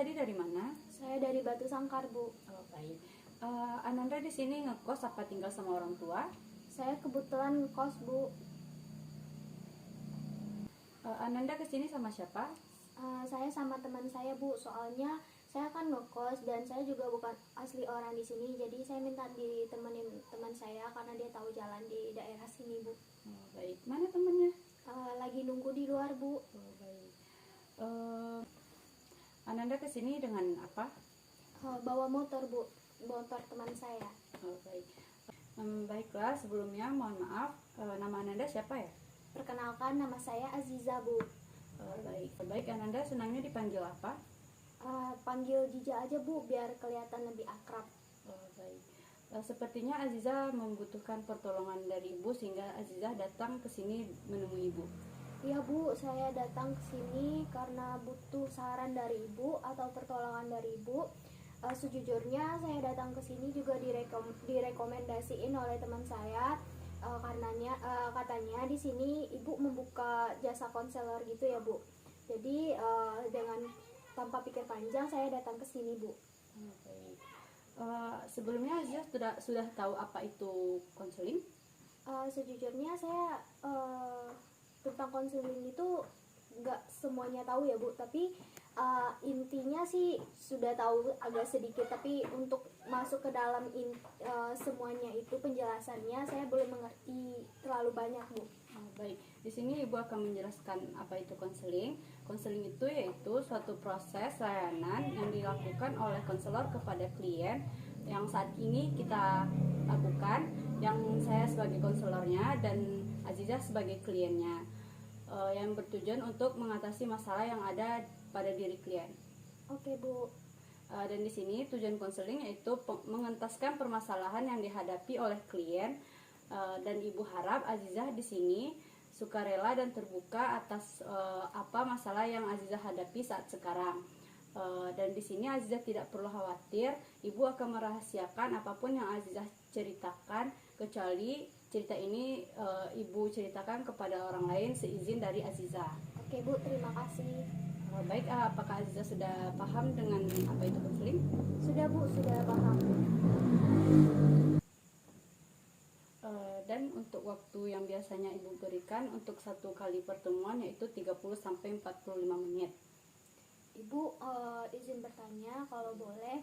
tadi dari mana? Saya dari Batu Sangkar, Bu. Oh, baik. Ananda di sini ngekos apa tinggal sama orang tua? Saya kebetulan ngekos, Bu. Ananda ke sini sama siapa? Saya sama teman saya, Bu. Soalnya saya kan ngekos dan saya juga bukan asli orang di sini. Jadi saya minta ditemenin teman saya karena dia tahu jalan di daerah sini, Bu. Oh, baik. Mana temannya? Lagi nunggu di luar, Bu. Oh, baik. Ananda ke sini dengan apa? Bawa motor, Bu. Motor teman saya. Oh, baik. Baiklah, sebelumnya mohon maaf, nama Ananda siapa ya? Perkenalkan, nama saya Aziza, Bu. Baik. Baik, Ananda senangnya dipanggil apa? Panggil Jija aja, Bu, biar kelihatan lebih akrab. Oh, baik. Sepertinya Aziza membutuhkan pertolongan dari ibu sehingga Aziza datang ke sini menemui ibu. Iya, Bu, saya datang ke sini karena butuh saran dari Ibu atau pertolongan dari Ibu. Sejujurnya saya datang ke sini juga direkomendasiin oleh teman saya. Katanya di sini Ibu membuka jasa konselor gitu ya, Bu. Jadi dengan tanpa pikir panjang saya datang ke sini, Bu. Oh, baik. Sebelumnya Aziza sudah tahu apa itu konseling? Sejujurnya saya tentang konseling itu nggak semuanya tahu ya, Bu, tapi intinya sih sudah tahu agak sedikit, tapi untuk masuk ke dalam semuanya itu penjelasannya saya belum mengerti terlalu banyak, Bu. Oh, baik. Di sini Ibu akan menjelaskan apa itu konseling. Konseling itu yaitu suatu proses layanan yang dilakukan oleh konselor kepada klien yang saat ini kita lakukan, yang saya sebagai konselornya dan Aziza sebagai kliennya, yang bertujuan untuk mengatasi masalah yang ada pada diri klien. Oke, Bu. Dan di sini tujuan konseling yaitu mengentaskan permasalahan yang dihadapi oleh klien, dan Ibu harap Aziza di sini sukarela dan terbuka atas apa masalah yang Aziza hadapi saat sekarang. Dan di sini Aziza tidak perlu khawatir, Ibu akan merahasiakan apapun yang Aziza ceritakan, kecuali cerita ini Ibu ceritakan kepada orang lain seizin dari Aziza. Oke, Bu, terima kasih. Baik, apakah Aziza sudah paham dengan apa itu konseling? Sudah, Bu, sudah paham. Dan untuk waktu yang biasanya Ibu berikan untuk satu kali pertemuan yaitu 30-45 menit. Ibu, izin bertanya kalau boleh,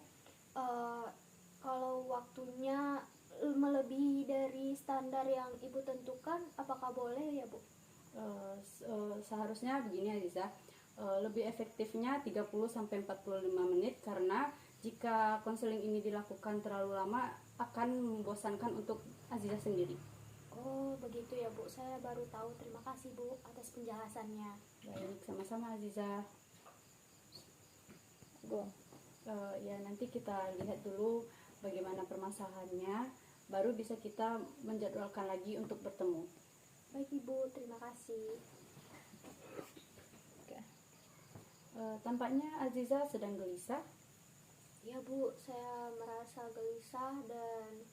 kalau waktunya melebihi dari standar yang Ibu tentukan, apakah boleh ya, Bu? Seharusnya begini Aziza, lebih efektifnya 30-45 menit karena jika konseling ini dilakukan terlalu lama akan membosankan untuk Aziza sendiri. Oh, begitu ya, Bu. Saya baru tahu. Terima kasih, Bu, atas penjelasannya. Baik, sama-sama Aziza. Ya, nanti kita lihat dulu bagaimana permasalahannya, baru bisa kita menjadwalkan lagi untuk bertemu. Baik, Ibu, terima kasih. Tampaknya Aziza sedang gelisah. Ya, Bu, saya merasa gelisah dan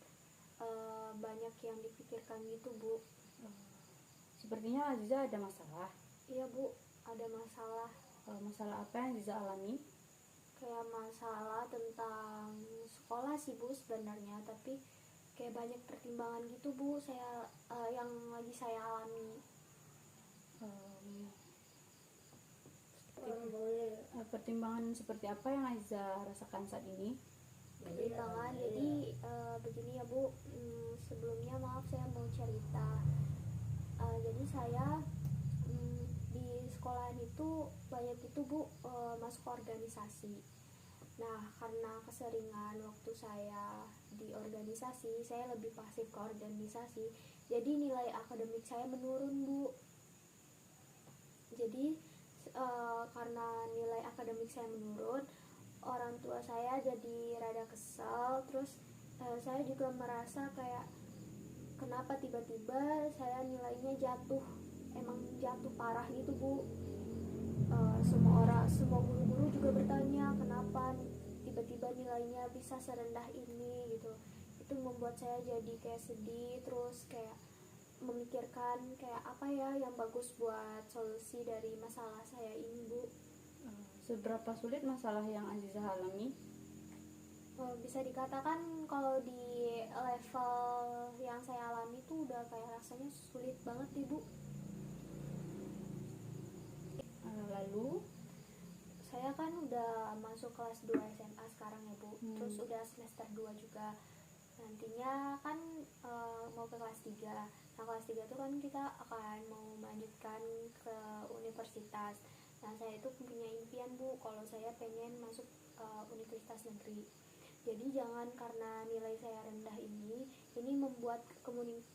banyak yang dipikirkan gitu, Bu. Sepertinya Aziza ada masalah. Iya, Bu, ada masalah. Masalah apa yang Aziza alami? Kayak masalah tentang sekolah sih, Bu, sebenarnya, tapi kayak banyak pertimbangan gitu, Bu, yang lagi saya alami. Pertimbangan seperti apa yang Aziza rasakan saat ini? Pertimbangan, jadi begini ya, Bu. Sebelumnya maaf, saya mau cerita. Jadi saya di sekolahan itu banyak itu, Bu, masuk organisasi. Nah, karena keseringan waktu saya di organisasi, saya lebih pasif ke organisasi, jadi nilai akademik saya menurun, Bu. Jadi karena nilai akademik saya menurun, orang tua saya jadi rada kesal. Terus saya juga merasa kayak kenapa tiba-tiba saya nilainya jatuh, emang jatuh parah gitu, Bu. Semua guru-guru juga bertanya kenapa tiba-tiba nilainya bisa serendah ini gitu. Itu membuat saya jadi kayak sedih, terus kayak memikirkan kayak apa ya yang bagus buat solusi dari masalah saya ini, Bu. Seberapa sulit masalah yang Azizah alami? Bisa dikatakan kalau di level yang saya alami tuh udah kayak rasanya sulit banget nih Bu. Lalu Saya kan udah masuk kelas 2 SMA sekarang ya Bu. Terus udah semester 2 juga. Nantinya kan mau ke kelas 3. Nah kelas 3 tuh kan kita akan mau melanjutkan ke universitas. Nah saya itu punya impian Bu, kalau saya pengen masuk universitas negeri. Jadi jangan karena nilai saya rendah ini membuat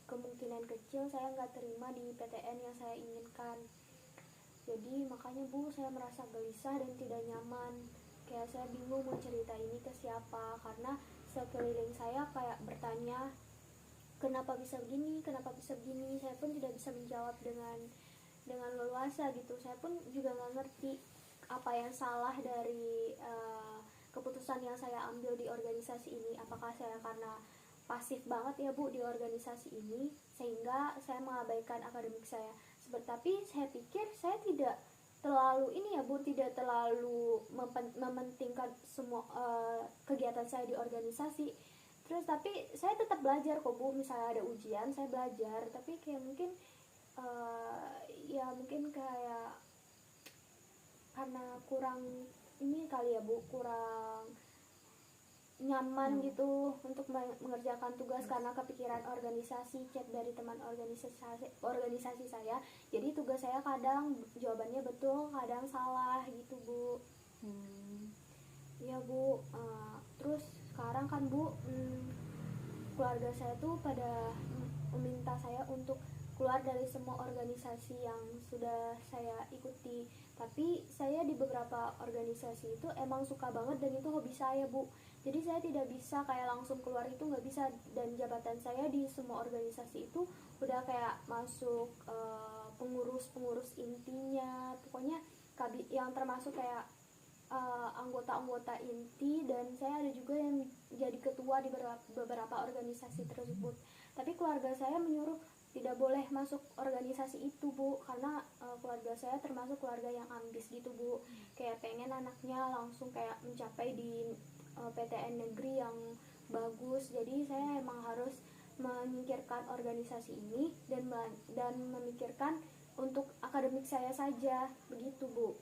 kemungkinan kecil saya nggak terima di PTN yang saya inginkan. Jadi makanya Bu, saya merasa gelisah dan tidak nyaman. Kayak saya bingung mau cerita ini ke siapa, karena sekeliling saya kayak bertanya kenapa bisa begini, kenapa bisa begini. Saya pun tidak bisa menjawab dengan leluasa gitu. Saya pun juga nggak ngerti apa yang salah dari keputusan yang saya ambil di organisasi ini. Apakah saya karena pasif banget ya Bu di organisasi ini sehingga saya mengabaikan akademik saya. Tapi saya pikir saya tidak terlalu ini ya Bu, tidak terlalu mementingkan semua kegiatan saya di organisasi. Terus tapi saya tetap belajar kok Bu, misalnya ada ujian saya belajar, tapi kayak mungkin ya mungkin kayak karena kurang ini kali ya Bu, kurang nyaman gitu untuk mengerjakan tugas karena kepikiran organisasi, chat dari teman organisasi saya. Jadi tugas saya kadang jawabannya betul, kadang salah gitu Bu. Ya Bu, terus sekarang kan Bu, keluarga saya tuh pada meminta saya untuk keluar dari semua organisasi yang sudah saya ikuti. Tapi saya di beberapa organisasi itu emang suka banget dan itu hobi saya Bu. Jadi saya tidak bisa kayak langsung keluar, itu nggak bisa. Dan jabatan saya di semua organisasi itu udah kayak masuk pengurus intinya, pokoknya yang termasuk kayak anggota-anggota inti, dan saya ada juga yang jadi ketua di beberapa organisasi tersebut. Tapi keluarga saya menyuruh tidak boleh masuk organisasi itu Bu, karena keluarga saya termasuk keluarga yang ambis gitu Bu, kayak pengen anaknya langsung kayak mencapai di PTN negeri yang bagus. Jadi saya emang harus menyingkirkan organisasi ini dan memikirkan untuk akademik saya saja, begitu Bu.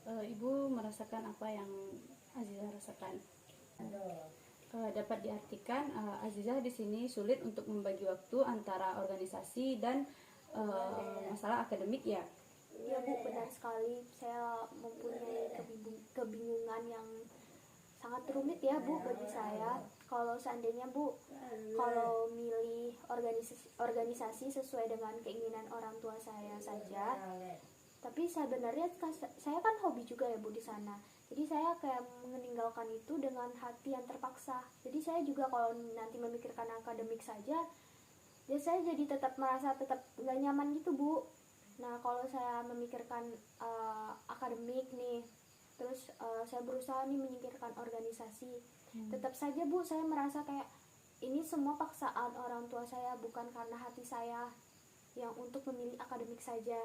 Ibu merasakan apa yang Azizah rasakan. Dapat diartikan Azizah di sini sulit untuk membagi waktu antara organisasi dan masalah akademik ya. Iya Bu, benar sekali. Saya mempunyai kebingungan yang sangat rumit ya Bu bagi saya. Kalau seandainya Bu, kalau milih organisasi sesuai dengan keinginan orang tua saya saja, tapi sebenarnya saya kan hobi juga ya Bu di sana. Jadi saya kayak meninggalkan itu dengan hati yang terpaksa. Jadi saya juga kalau nanti memikirkan akademik saja, ya saya jadi tetap merasa tetap gak nyaman gitu Bu. Nah kalau saya memikirkan akademik nih, terus saya berusaha nih menyingkirkan organisasi, tetap saja Bu saya merasa kayak ini semua paksaan orang tua saya, bukan karena hati saya yang untuk memilih akademik saja.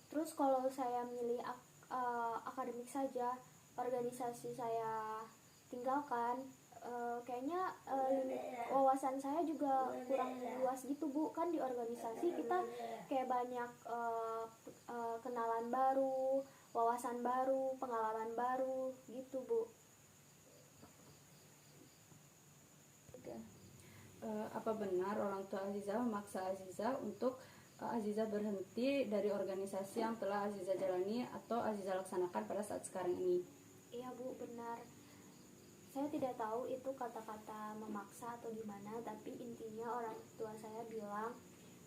Terus kalau saya milih akademik saja, organisasi saya tinggalkan, kayaknya wawasan saya juga kurang luas gitu Bu. Kan di organisasi kita kayak banyak kenalan baru, wawasan baru, pengalaman baru gitu Bu. Apa benar orang tua Azizah memaksa Azizah untuk Azizah berhenti dari organisasi yang telah Azizah jalani atau Azizah laksanakan pada saat sekarang ini? Iya Bu, benar. Saya tidak tahu itu kata-kata memaksa atau gimana, tapi intinya orang tua saya bilang,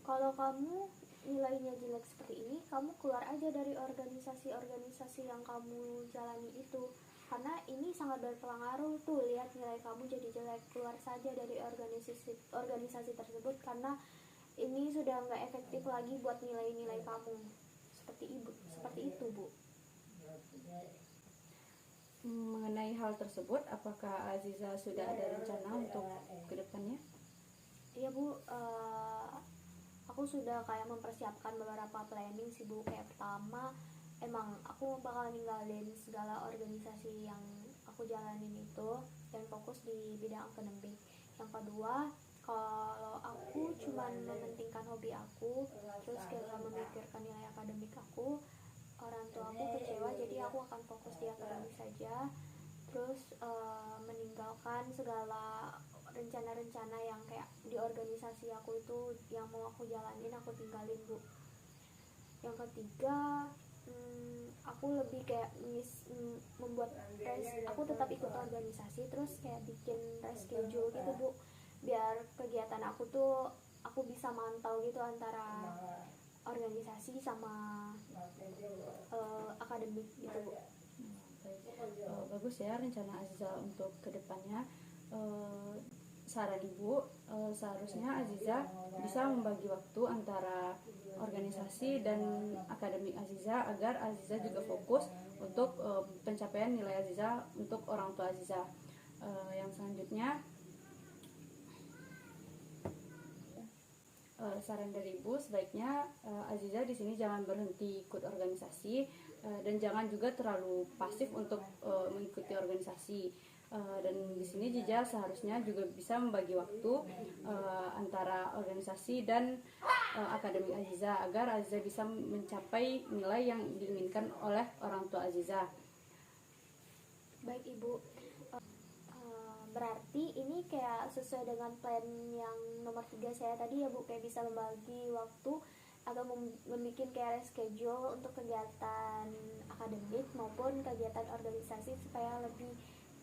kalau kamu nilainya jelek seperti ini, kamu keluar aja dari organisasi-organisasi yang kamu jalani itu, karena ini sangat berpengaruh tuh, lihat nilai kamu jadi jelek, keluar saja dari organisasi tersebut, karena ini sudah nggak efektif lagi buat nilai-nilai kamu. Seperti itu Bu. Mengenai hal tersebut, apakah Azizah sudah ada rencana untuk kedepannya? Iya Bu, aku sudah kayak mempersiapkan beberapa planning sih Bu. Kayak pertama, emang aku bakal ninggalin segala organisasi yang aku jalanin itu dan fokus di bidang akademik. Yang kedua, kalau aku cuman mementingkan hobi aku terus kayak gak memikirkan nilai akademik aku, orang tua aku kecewa, jadi aku akan fokus di akademik saja. Terus meninggalkan segala rencana-rencana yang kayak di organisasi aku itu yang mau aku jalanin, aku tinggalin, Bu. Yang ketiga, aku lebih kayak membuat aku tetap ikut organisasi terus kayak bikin schedule gitu, Bu, biar kegiatan aku tuh aku bisa mantau gitu antara organisasi sama akademik gitu, Bu. Bagus ya rencana Aziza untuk kedepannya. Saran ibu, seharusnya Aziza bisa membagi waktu antara organisasi dan akademik Aziza agar Aziza juga fokus untuk pencapaian nilai Aziza untuk orang tua Aziza. Yang selanjutnya, saran dari ibu sebaiknya Aziza di sini jangan berhenti ikut organisasi dan jangan juga terlalu pasif untuk mengikuti organisasi. Dan di sini Jiza seharusnya juga bisa membagi waktu antara organisasi dan akademik Aziza agar Aziza bisa mencapai nilai yang diinginkan oleh orang tua Aziza. Baik, Ibu. Berarti ini kayak sesuai dengan plan yang nomor 3 saya tadi ya, Bu, kayak bisa membagi waktu atau membuat kayak schedule untuk kegiatan akademik maupun kegiatan organisasi supaya lebih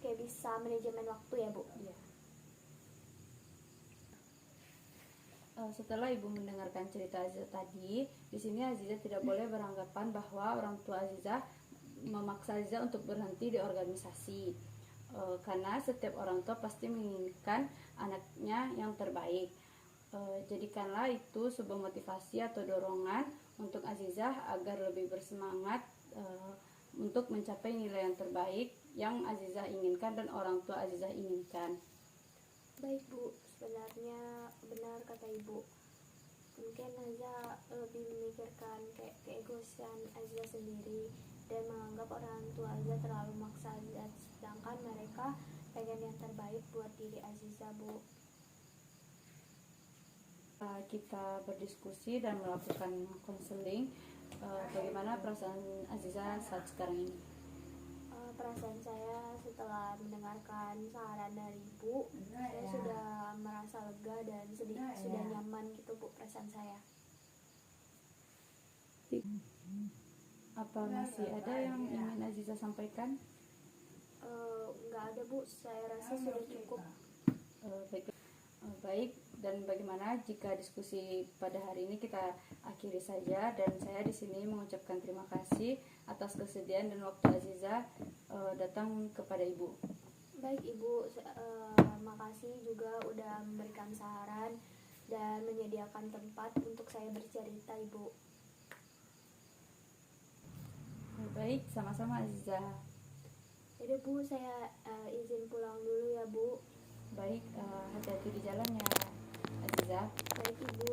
kayak bisa manajemen waktu ya, Bu. Iya. Setelah ibu mendengarkan cerita Aziza tadi, di sini Aziza tidak boleh beranggapan bahwa orang tua Aziza memaksa Aziza untuk berhenti di organisasi. Karena setiap orang tua pasti menginginkan anaknya yang terbaik. Jadikanlah itu sebuah motivasi atau dorongan untuk Azizah agar lebih bersemangat untuk mencapai nilai yang terbaik yang Azizah inginkan dan orang tua Azizah inginkan. Baik, Bu, sebenarnya benar kata Ibu. Mungkin Azizah lebih memikirkan kayak keegoisan Azizah sendiri dan menganggap orang tua Azizah terlalu maksa Azizah, sedangkan mereka pengen yang terbaik buat diri Azizah, Bu. Kita berdiskusi dan melakukan konseling. Bagaimana perasaan Azizah saat sekarang ini? Perasaan saya setelah mendengarkan saran dari Ibu, saya sudah merasa lega dan sudah nyaman gitu, Bu, perasaan saya. Apa masih ada yang ingin Azizah sampaikan? Nggak ada, Bu, saya rasa sudah cukup. Baik, dan bagaimana jika diskusi pada hari ini kita akhiri saja, dan saya di sini mengucapkan terima kasih atas kesediaan dan waktu Azizah datang kepada Ibu. Baik, Ibu, makasih juga udah memberikan saran dan menyediakan tempat untuk saya bercerita, Ibu. Baik, sama-sama Azizah. Jadi, Bu, saya izin pulang dulu ya, Bu. Baik, hati-hati di jalan ya Azizah. Baik, Ibu.